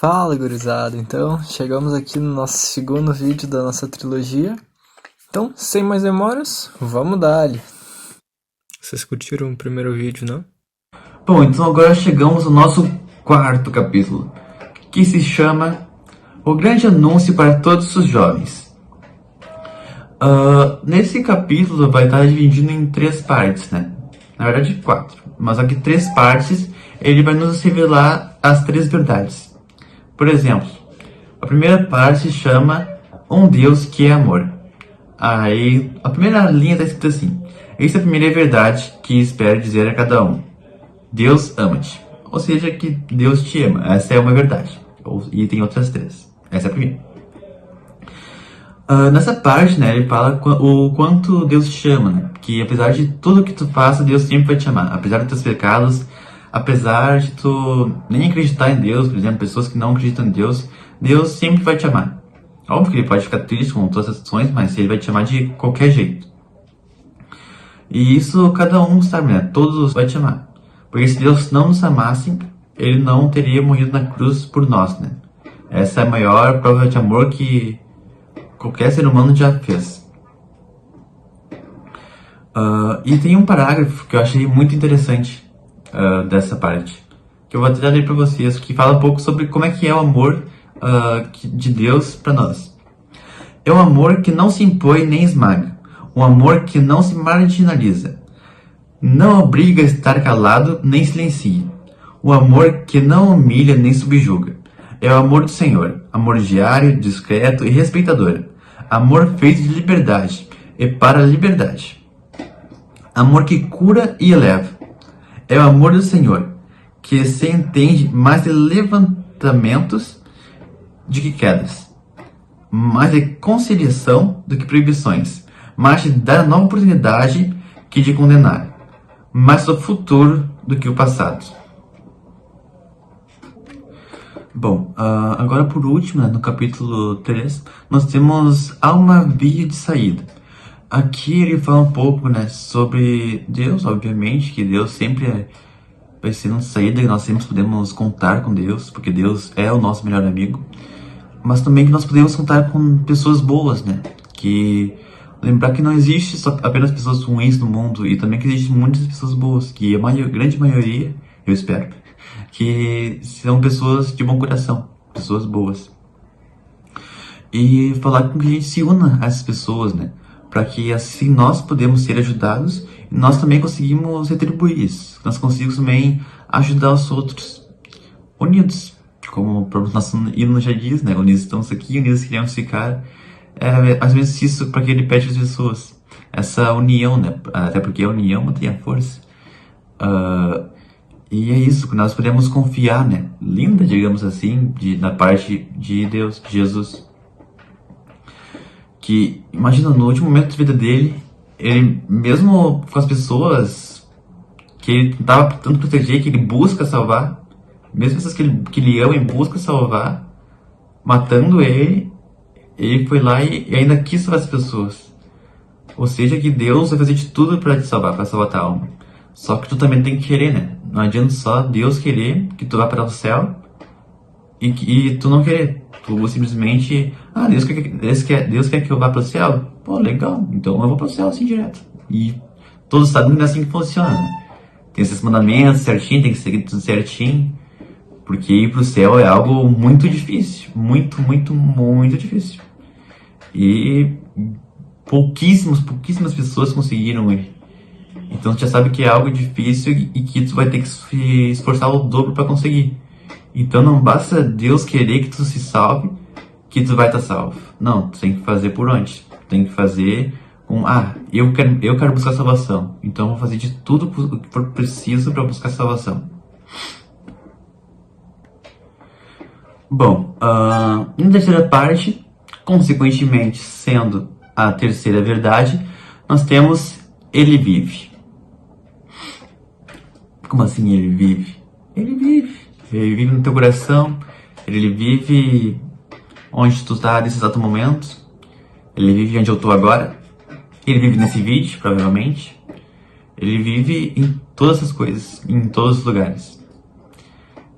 Fala, gurizada! Então, chegamos aqui no nosso segundo vídeo da nossa trilogia. Então, sem mais demoras, vamos dar-lhe! Vocês curtiram o primeiro vídeo, não? Bom, então agora chegamos ao nosso quarto capítulo, que se chama O Grande Anúncio para Todos os Jovens. Nesse capítulo vai estar dividido em 3 partes, né? Na verdade 4, mas aqui 3 partes ele vai nos revelar as 3 verdades. Por exemplo, a primeira parte se chama Um Deus que é Amor. Aí a primeira linha está escrita assim: esta é a primeira verdade que espero dizer a cada um. Deus ama-te. Ou seja, que Deus te ama. Essa é uma verdade. E tem outras 3. Essa é a primeira. Nessa parte, né, ele fala o quanto Deus te ama, né? Que apesar de tudo que tu faça, Deus sempre vai te amar. Apesar dos teus pecados, apesar de tu nem acreditar em Deus, por exemplo, pessoas que não acreditam em Deus, Deus sempre vai te amar. Óbvio que ele pode ficar triste com todas as ações, mas ele vai te amar de qualquer jeito. E isso cada um sabe, né? Todos vai te amar. Porque se Deus não nos amasse, ele não teria morrido na cruz por nós, né? Essa é a maior prova de amor que qualquer ser humano já fez. E tem um parágrafo que eu achei muito interessante dessa parte, que eu vou até ler para vocês, que fala um pouco sobre como é que é o amor de Deus para nós. É um amor que não se impõe nem esmaga, um amor que não se marginaliza, não obriga a estar calado nem silencia, um amor que não humilha nem subjuga. É o amor do Senhor, amor diário, discreto e respeitador, amor feito de liberdade e para a liberdade, amor que cura e eleva. É o amor do Senhor, que se entende mais de levantamentos do que quedas, mais de conciliação do que proibições, mais de dar nova oportunidade que de condenar, mais do futuro do que o passado. Bom, agora por último, né, no capítulo 3, nós temos Há uma via de saída. Aqui ele fala um pouco, né, sobre Deus, obviamente, que Deus sempre vai ser nossa saída, e nós sempre podemos contar com Deus, porque Deus é o nosso melhor amigo. Mas também que nós podemos contar com pessoas boas, né, que lembrar que não existe só apenas pessoas ruins no mundo, e também que existem muitas pessoas boas, que a grande maioria, eu espero, que são pessoas de bom coração, pessoas boas. E falar com que a gente se una a essas pessoas, né? Para que assim nós podemos ser ajudados e nós também conseguimos retribuir isso. Nós conseguimos também ajudar os outros, unidos. Como o próprio nosso hino já diz, né? Unidos estamos aqui, unidos queremos ficar. É mais ou menos isso para que ele pede às pessoas. Essa união, né? Até porque a união mantém a força. E é isso, que nós podemos confiar, né? Linda, digamos assim, na parte de Deus, de Jesus. Que, imagina, no último momento da vida dele, ele, mesmo com as pessoas que ele tentava tanto proteger, que ele busca salvar, mesmo essas que ele ama e busca salvar, matando ele foi lá e ainda quis salvar as pessoas. Ou seja, que Deus vai fazer de tudo para te salvar, para salvar a tua alma. Só que tu também tem que querer, né? Não adianta só Deus querer que tu vá para o céu e tu não querer. Tu simplesmente, Deus quer que eu vá para o céu? Pô, legal, então eu vou para o céu assim direto. E todos sabem que é assim que funciona, né? Tem esses mandamentos certinho, tem que seguir tudo certinho. Porque ir para o céu é algo muito difícil. Muito, muito, muito difícil. E pouquíssimas pessoas conseguiram ir. Então tu já sabe que é algo difícil e que tu vai ter que se esforçar o dobro para conseguir. Então não basta Deus querer que tu se salve, que tu vai estar salvo. Não, tu tem que fazer por onde? Tu tem que fazer com, eu quero buscar salvação. Então eu vou fazer de tudo que for preciso para buscar salvação. Bom, na terceira parte, consequentemente sendo a terceira verdade, nós temos Ele vive. Como assim ele vive? Ele vive. Ele vive no teu coração. Ele vive onde tu está nesse exato momento. Ele vive onde eu estou agora. Ele vive nesse vídeo, provavelmente. Ele vive em todas essas coisas, em todos os lugares.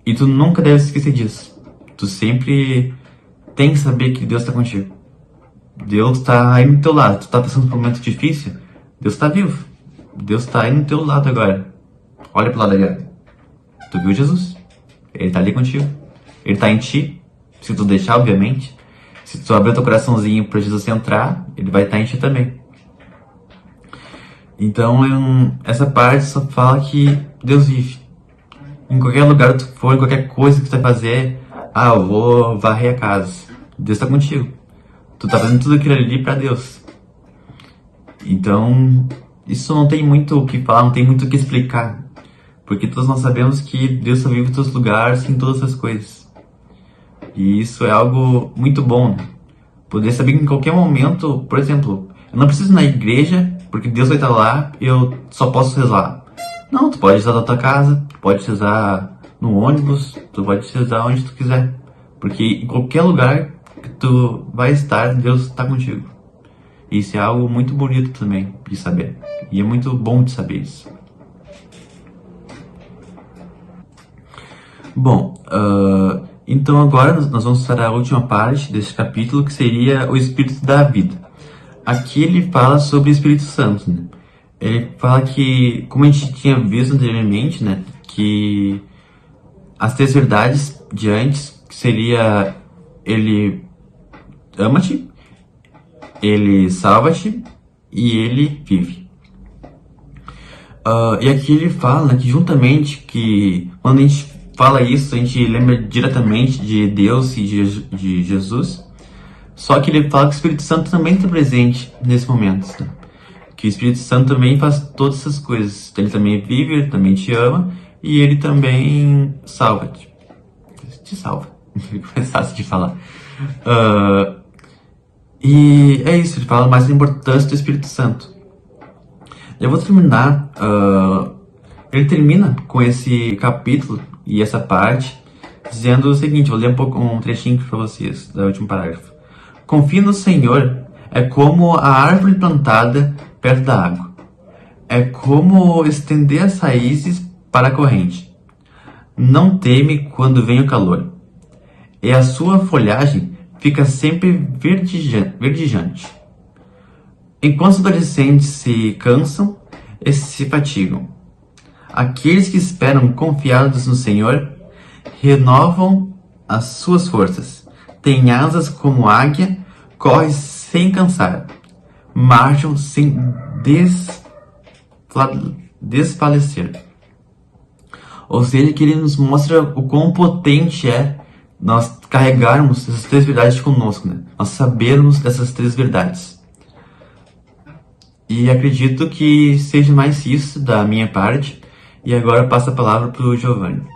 E tu nunca deve se esquecer disso. Tu sempre tem que saber que Deus está contigo. Deus está aí no teu lado. Tu tá passando por um momento difícil, Deus está vivo. Deus está aí no teu lado agora. Olha pro lado ali, ó. Tu viu Jesus? Ele tá ali contigo. Ele tá em ti. Se tu deixar, obviamente. Se tu abrir teu coraçãozinho para Jesus entrar, ele vai estar em ti também. Então, essa parte só fala que Deus vive. Em qualquer lugar que tu for, em qualquer coisa que tu vai fazer, eu vou varrer a casa. Deus tá contigo. Tu tá fazendo tudo aquilo ali pra Deus. Então, isso não tem muito o que falar, não tem muito o que explicar. Porque todos nós sabemos que Deus está vivo em todos os lugares, em todas as coisas. E isso é algo muito bom, né? Poder saber que em qualquer momento, por exemplo, eu não preciso ir na igreja, porque Deus vai estar lá e eu só posso rezar. Não, tu pode rezar na tua casa, tu pode rezar no ônibus, tu pode rezar onde tu quiser. Porque em qualquer lugar que tu vai estar, Deus está contigo. E isso é algo muito bonito também de saber. E é muito bom de saber isso. Bom, então agora nós vamos para a última parte desse capítulo, que seria o Espírito da Vida. Aqui ele fala sobre o Espírito Santo, né? Ele fala que, como a gente tinha visto anteriormente, né, que as três verdades de antes, que seria ele ama-te, ele salva-te e ele vive. E aqui ele fala, né, que juntamente, que quando a gente fala isso, a gente lembra diretamente de Deus e de Jesus. Só que ele fala que o Espírito Santo também está presente nesse momento, né? Que o Espírito Santo também faz todas essas coisas. Ele também vive, ele também te ama e ele também salva-te. Te salva. É fácil de falar. E é isso, ele fala mais da importância do Espírito Santo. Eu vou terminar. Ele termina com esse capítulo e essa parte dizendo o seguinte: vou ler um trechinho para vocês, do último parágrafo. Confie no Senhor é como a árvore plantada perto da água. É como estender as raízes para a corrente. Não teme quando vem o calor. E a sua folhagem fica sempre verdejante. Enquanto os adolescentes se cansam e se fatigam, aqueles que esperam confiados no Senhor renovam as suas forças. Têm asas como águia, correm sem cansar, marcham sem desfalecer. Ou seja, que ele nos mostra o quão potente é nós carregarmos essas três verdades conosco, né? Nós sabermos dessas três verdades. E acredito que seja mais isso da minha parte. E agora eu passo a palavra para o Giovanni.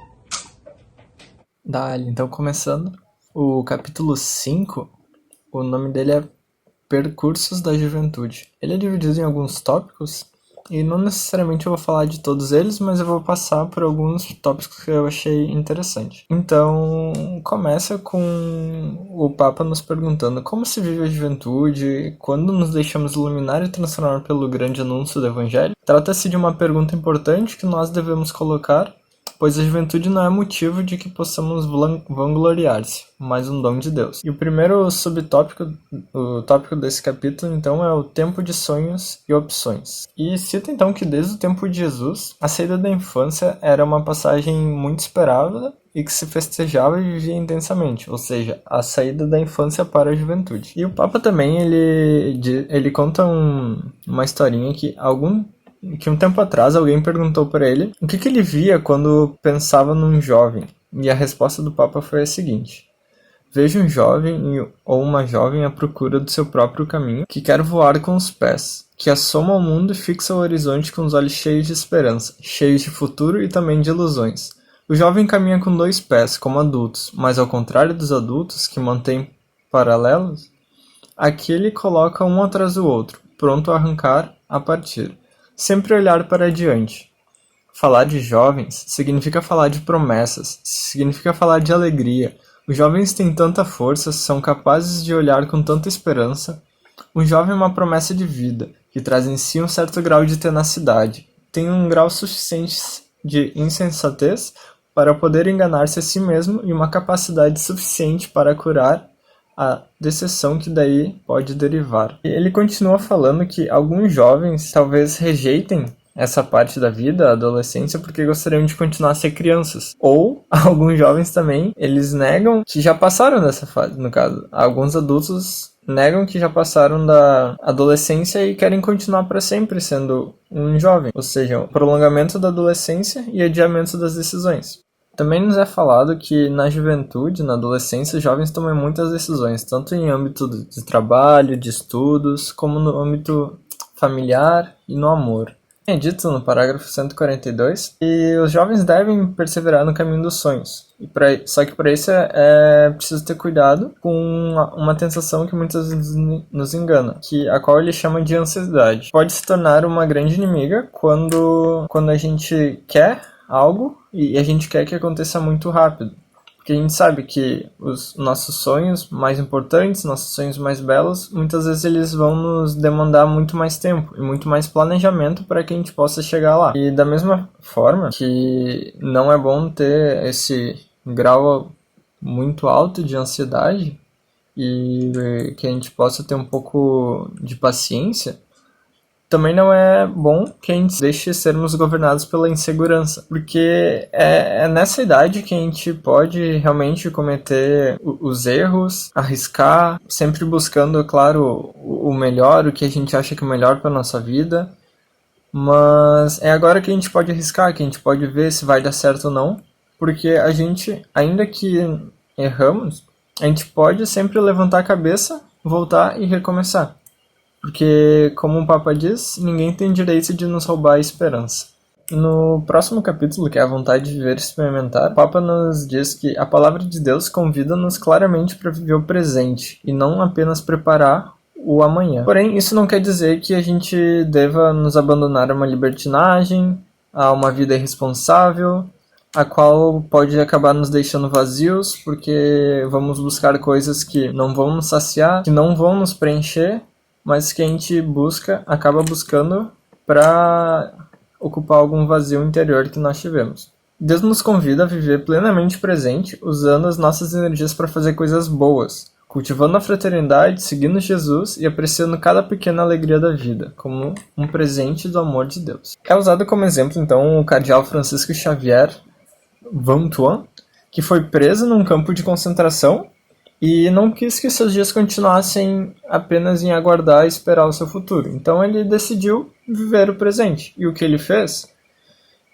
Dale, então começando. O capítulo 5, o nome dele é Percursos da Juventude. Ele é dividido em alguns tópicos, e não necessariamente eu vou falar de todos eles, mas eu vou passar por alguns tópicos que eu achei interessante. Então, começa com o Papa nos perguntando como se vive a juventude, quando nos deixamos iluminar e transformar pelo grande anúncio do Evangelho. Trata-se de uma pergunta importante que nós devemos colocar, pois a juventude não é motivo de que possamos vangloriar-se, mas um dom de Deus. E o primeiro subtópico, o tópico desse capítulo, então, é o tempo de sonhos e opções. E cita, então, que desde o tempo de Jesus, a saída da infância era uma passagem muito esperada e que se festejava e vivia intensamente, ou seja, a saída da infância para a juventude. E o Papa também, ele conta uma historinha que um tempo atrás alguém perguntou para ele o que ele via quando pensava num jovem, e a resposta do Papa foi a seguinte: vejo um jovem ou uma jovem à procura do seu próprio caminho, que quer voar com os pés, que assoma ao mundo e fixa o horizonte com os olhos cheios de esperança, cheios de futuro e também de ilusões. O jovem caminha com 2 pés, como adultos, mas ao contrário dos adultos, que mantêm paralelos, aqui ele coloca um atrás do outro, pronto a arrancar, a partir. Sempre olhar para adiante. Falar de jovens significa falar de promessas, significa falar de alegria. Os jovens têm tanta força, são capazes de olhar com tanta esperança. Um jovem é uma promessa de vida, que traz em si um certo grau de tenacidade. Tem um grau suficiente de insensatez, para poder enganar-se a si mesmo e uma capacidade suficiente para curar a decepção que daí pode derivar. E ele continua falando que alguns jovens talvez rejeitem essa parte da vida, a adolescência, porque gostariam de continuar a ser crianças. Ou alguns jovens também, eles negam que já passaram dessa fase, no caso. Alguns adultos negam que já passaram da adolescência e querem continuar para sempre sendo um jovem. Ou seja, o prolongamento da adolescência e adiamento das decisões. Também nos é falado que na juventude, na adolescência, os jovens tomam muitas decisões, tanto em âmbito de trabalho, de estudos, como no âmbito familiar e no amor. É dito no parágrafo 142 que os jovens devem perseverar no caminho dos sonhos. Só que para isso é preciso ter cuidado com uma tentação que muitas vezes nos engana, a qual ele chama de ansiedade. Pode se tornar uma grande inimiga quando a gente quer algo e a gente quer que aconteça muito rápido. Porque a gente sabe que os nossos sonhos mais importantes, nossos sonhos mais belos, muitas vezes eles vão nos demandar muito mais tempo e muito mais planejamento para que a gente possa chegar lá. E da mesma forma que não é bom ter esse grau muito alto de ansiedade e que a gente possa ter um pouco de paciência, também não é bom que a gente deixe sermos governados pela insegurança, porque é nessa idade que a gente pode realmente cometer os erros, arriscar, sempre buscando, claro, o melhor, o que a gente acha que é o melhor para nossa vida, mas é agora que a gente pode arriscar, que a gente pode ver se vai dar certo ou não, porque a gente, ainda que erramos, a gente pode sempre levantar a cabeça, voltar e recomeçar. Porque, como o Papa diz, ninguém tem direito de nos roubar a esperança. No próximo capítulo, que é a vontade de viver e experimentar, o Papa nos diz que a palavra de Deus convida-nos claramente para viver o presente e não apenas preparar o amanhã. Porém, isso não quer dizer que a gente deva nos abandonar a uma libertinagem, a uma vida irresponsável, a qual pode acabar nos deixando vazios, porque vamos buscar coisas que não vão nos saciar, que não vão nos preencher, mas que a gente acaba buscando para ocupar algum vazio interior que nós tivemos. Deus nos convida a viver plenamente presente, usando as nossas energias para fazer coisas boas, cultivando a fraternidade, seguindo Jesus e apreciando cada pequena alegria da vida, como um presente do amor de Deus. É usado como exemplo, então, o cardeal Francisco Xavier Vantuan, que foi preso num campo de concentração e não quis que seus dias continuassem apenas em aguardar e esperar o seu futuro. Então ele decidiu viver o presente. E o que ele fez?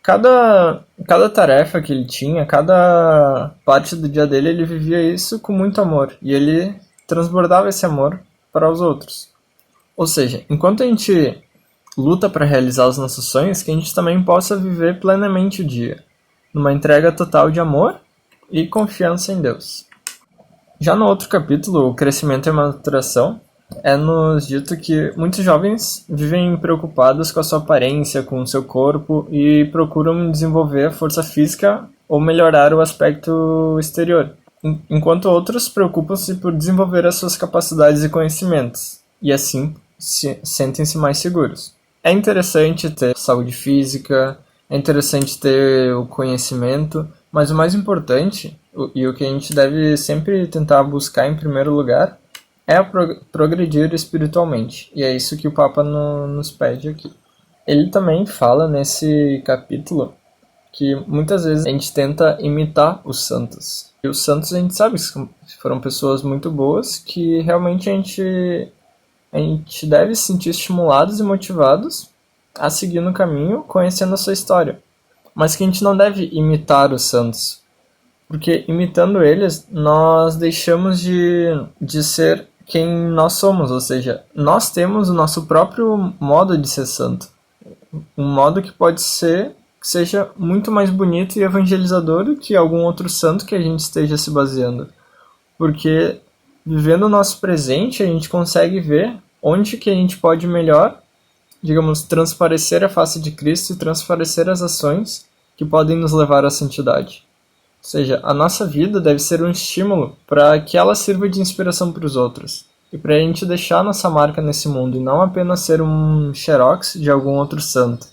Cada tarefa que ele tinha, cada parte do dia dele, ele vivia isso com muito amor. E ele transbordava esse amor para os outros. Ou seja, enquanto a gente luta para realizar os nossos sonhos, que a gente também possa viver plenamente o dia, numa entrega total de amor e confiança em Deus. Já no outro capítulo, o crescimento e a maturação, é-nos dito que muitos jovens vivem preocupados com a sua aparência, com o seu corpo e procuram desenvolver a força física ou melhorar o aspecto exterior, enquanto outros preocupam-se por desenvolver as suas capacidades e conhecimentos, e assim sentem-se mais seguros. É interessante ter saúde física, é interessante ter o conhecimento, mas o mais importante, e o que a gente deve sempre tentar buscar em primeiro lugar, é progredir espiritualmente. E é isso que o Papa nos pede aqui. Ele também fala nesse capítulo que muitas vezes a gente tenta imitar os santos. E os santos a gente sabe que foram pessoas muito boas, que realmente a gente deve se sentir estimulados e motivados a seguir no caminho, conhecendo a sua história. Mas que a gente não deve imitar os santos, porque imitando eles, nós deixamos de ser quem nós somos, ou seja, nós temos o nosso próprio modo de ser santo. Um modo que pode ser que seja muito mais bonito e evangelizador do que algum outro santo que a gente esteja se baseando. Porque vivendo o nosso presente, a gente consegue ver onde que a gente pode melhor, digamos, transparecer a face de Cristo e transparecer as ações que podem nos levar à santidade. Ou seja, a nossa vida deve ser um estímulo para que ela sirva de inspiração para os outros. E para a gente deixar nossa marca nesse mundo e não apenas ser um xerox de algum outro santo.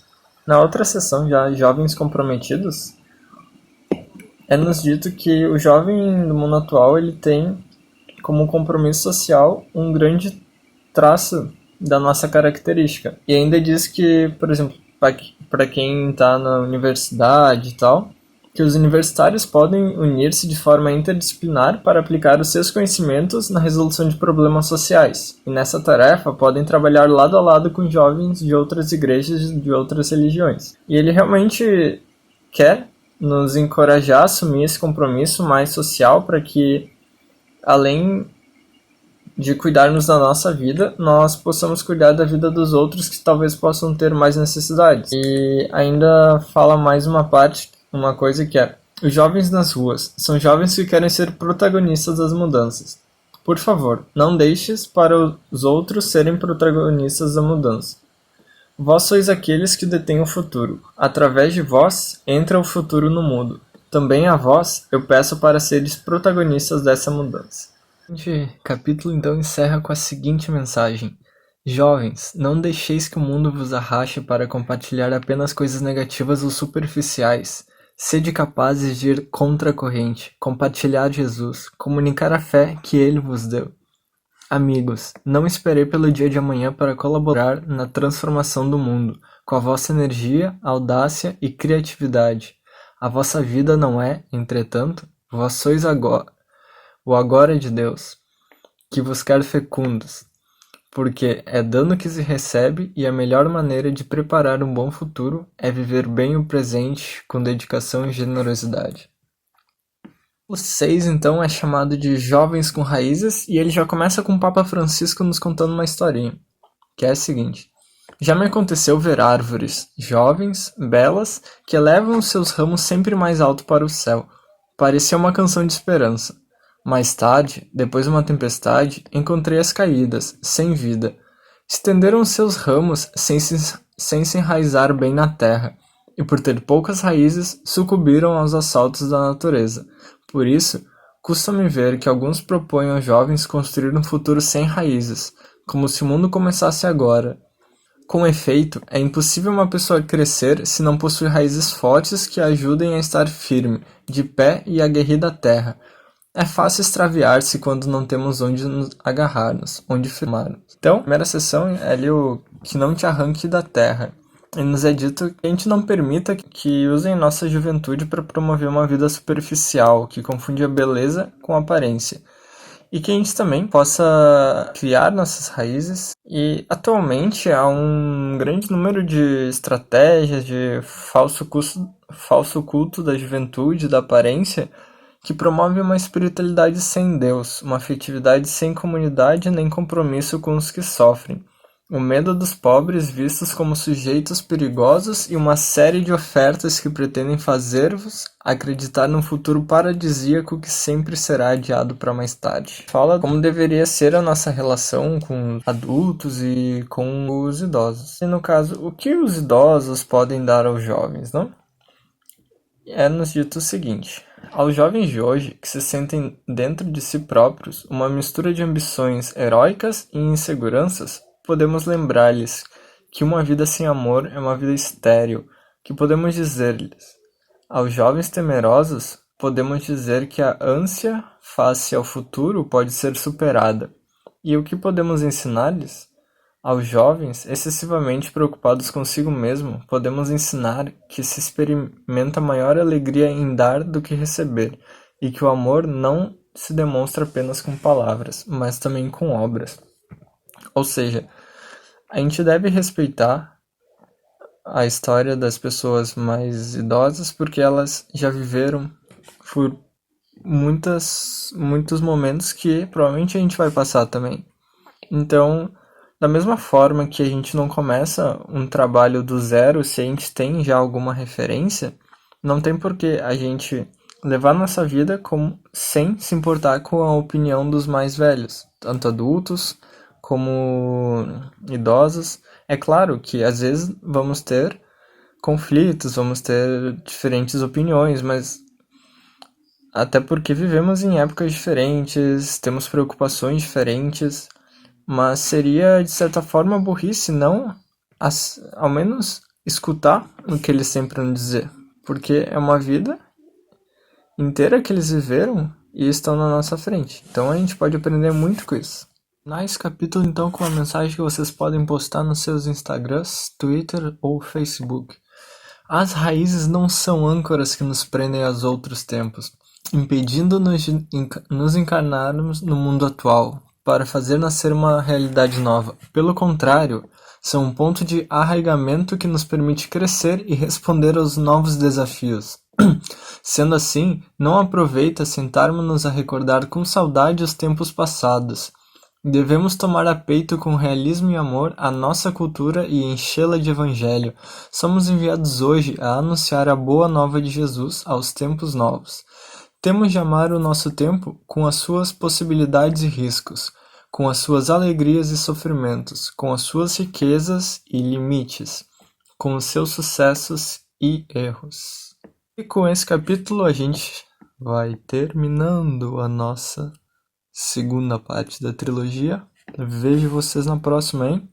Na outra sessão, já Jovens Comprometidos, É-nos dito que o jovem do mundo atual ele tem como compromisso social um grande traço da nossa característica. E ainda diz que, por exemplo, para quem está na universidade e tal, que os universitários podem unir-se de forma interdisciplinar para aplicar os seus conhecimentos na resolução de problemas sociais. E nessa tarefa podem trabalhar lado a lado com jovens de outras igrejas e de outras religiões. E ele realmente quer nos encorajar a assumir esse compromisso mais social para que, além de cuidarmos da nossa vida, nós possamos cuidar da vida dos outros que talvez possam ter mais necessidades. E ainda fala mais uma coisa que é: os jovens nas ruas são jovens que querem ser protagonistas das mudanças. Por favor, não deixes para os outros serem protagonistas da mudança. Vós sois aqueles que detêm o futuro. Através de vós entra o futuro no mundo. Também a vós eu peço para seres protagonistas dessa mudança. Este capítulo então encerra com a seguinte mensagem: jovens, não deixeis que o mundo vos arraste para compartilhar apenas coisas negativas ou superficiais. Sede capazes de ir contra a corrente, compartilhar Jesus, comunicar a fé que Ele vos deu. Amigos, não esperei pelo dia de amanhã para colaborar na transformação do mundo, com a vossa energia, audácia e criatividade. A vossa vida não é, entretanto, vós sois o agora de Deus, que vos quer fecundos, porque é dando que se recebe e a melhor maneira de preparar um bom futuro é viver bem o presente com dedicação e generosidade. O 6, então, é chamado de Jovens com Raízes e ele já começa com o Papa Francisco nos contando uma historinha, que é a seguinte: já me aconteceu ver árvores jovens, belas, que elevam os seus ramos sempre mais alto para o céu. Parecia uma canção de esperança. Mais tarde, depois de uma tempestade, encontrei-as caídas, sem vida. Estenderam seus ramos sem se enraizar bem na terra, e por ter poucas raízes, sucumbiram aos assaltos da natureza. Por isso, custa-me ver que alguns propõem aos jovens construir um futuro sem raízes, como se o mundo começasse agora. Com efeito, é impossível uma pessoa crescer se não possui raízes fortes que a ajudem a estar firme, de pé e aguerrida à terra. É fácil extraviar-se quando não temos onde nos agarrar-nos, onde firmar-nos. Então, a primeira sessão é ali o que não te arranque da terra. E nos é dito que a gente não permita que usem nossa juventude para promover uma vida superficial, que confunde a beleza com a aparência. E que a gente também possa criar nossas raízes. E atualmente há um grande número de estratégias de falso culto da juventude, da aparência, que promove uma espiritualidade sem Deus, uma afetividade sem comunidade nem compromisso com os que sofrem, o medo dos pobres vistos como sujeitos perigosos e uma série de ofertas que pretendem fazer-vos acreditar num futuro paradisíaco que sempre será adiado para mais tarde. Fala como deveria ser a nossa relação com os adultos e com os idosos. E no caso, o que os idosos podem dar aos jovens, não? É-nos dito o seguinte: aos jovens de hoje, que se sentem dentro de si próprios uma mistura de ambições heróicas e inseguranças, podemos lembrar-lhes que uma vida sem amor é uma vida estéril, que podemos dizer-lhes. Aos jovens temerosos, podemos dizer que a ânsia face ao futuro pode ser superada. E o que podemos ensinar-lhes? Aos jovens, excessivamente preocupados consigo mesmo, podemos ensinar que se experimenta maior alegria em dar do que receber, e que o amor não se demonstra apenas com palavras, mas também com obras. Ou seja, a gente deve respeitar a história das pessoas mais idosas porque elas já viveram por muitos momentos que provavelmente a gente vai passar também. Então, da mesma forma que a gente não começa um trabalho do zero se a gente tem já alguma referência, não tem por que a gente levar nossa vida sem se importar com a opinião dos mais velhos, tanto adultos como idosos. É claro que às vezes vamos ter conflitos, vamos ter diferentes opiniões, mas até porque vivemos em épocas diferentes, temos preocupações diferentes. Mas seria, de certa forma, burrice não, ao menos, escutar o que eles têm para nos dizer. Porque é uma vida inteira que eles viveram e estão na nossa frente. Então a gente pode aprender muito com isso. Nesse capítulo, então, com uma mensagem que vocês podem postar nos seus Instagrams, Twitter ou Facebook. As raízes não são âncoras que nos prendem aos outros tempos, impedindo-nos de nos encarnarmos no mundo atual, para fazer nascer uma realidade nova. Pelo contrário, são um ponto de arraigamento que nos permite crescer e responder aos novos desafios. Sendo assim, não aproveita sentarmos-nos a recordar com saudade os tempos passados. Devemos tomar a peito com realismo e amor a nossa cultura e enchê-la de evangelho. Somos enviados hoje a anunciar a boa nova de Jesus aos tempos novos. Temos de amar o nosso tempo com as suas possibilidades e riscos, com as suas alegrias e sofrimentos, com as suas riquezas e limites, com os seus sucessos e erros. E com esse capítulo a gente vai terminando a nossa segunda parte da trilogia. Vejo vocês na próxima, hein?